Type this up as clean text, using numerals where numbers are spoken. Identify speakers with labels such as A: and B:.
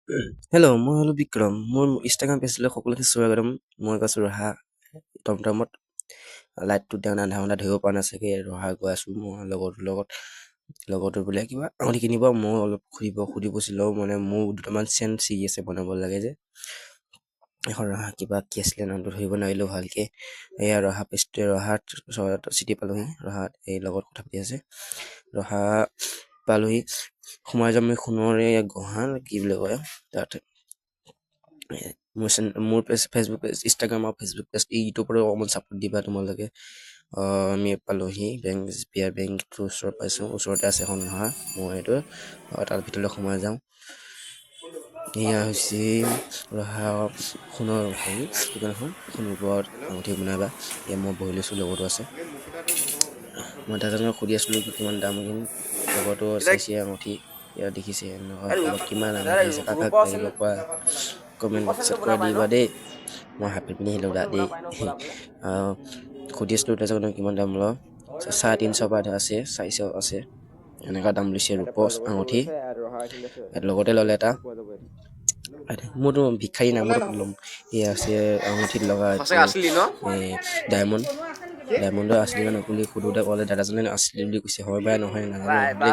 A: hello' মই হ'লো বিক্ৰম মোৰ ইনষ্টাগ্ৰাম পেজলৈ সকলোকে স্বাগতম মই গৈছোঁ ৰহা টমটমত লাইটটো তেওঁ আধা ঘণ্টা ধৰিব পৰা নাই চাগে ৰহা গৈ আছোঁ মই লগৰটো বোলে কিবা আঙুঠি কিনিব মই অলপ সুধিবছিলো মানে মোৰ দুটামান চেন ছিগি আছে বনাব লাগে যে এখন ৰহা কিবা কি আছিলে নামটো ধৰিব নোৱাৰিলোঁ ভালকে এয়া ৰহা পেজটোৱে ৰহাত চিটি পালোহি ৰহাত এই লগত কথা পাতি আছে ৰহা পালোহি সোমাই যাম এই সোণৰে গঢ়া কি বুলি কয় তাত মোৰ পেজ ফেচবুক পেজ ইনষ্টাগ্ৰাম আৰু ফেচবুক পেজ ইউটিউবৰো অকণমান ছাপোৰ্ট দিবা তোমালোকে আমি পালোহি বেংক SBI বেংকটো ওচৰত পাইছোঁ ওচৰতে আছে এখন নহয় মই এইটো তাৰ ভিতৰলৈ সোমাই যাওঁ এয়া হৈছে ৰহা সোণৰ হেৰি দোকানখন এখন ওপৰত আঙুঠি বনাবা এয়া মই বহি লৈছোঁ লগতো আছে মই দাদাজনক সুধি আছিলোঁ কিমান দাম লগতো চাইছে আঙুঠি এয়া দেখিছে এনেকুৱা কিমান আঙুঠি আছে কাক লাগিব কোৱা কমেণ্ট বক্সত কৈ দিবা দেই মই হাপি পিন্ধি আহিলোঁ দেই সুধি আছিলোঁ দাদাজনক কিমান দাম লওঁ 350 পৰা আছে 400 আছে এনেকুৱা দাম লৈছে ৰূপৰ আঙুঠি লগতে ল'লে এটা মোৰতো ভিক্ষাৰী নামত ল'ম এয়া আছে আঙুঠিত লগা ডায়মণ্ডৰ আছিলে নকলি সোধোতে ক'লে দাদাজনে আছিলে বুলি কৈছে হয় বা নহয় নাজানো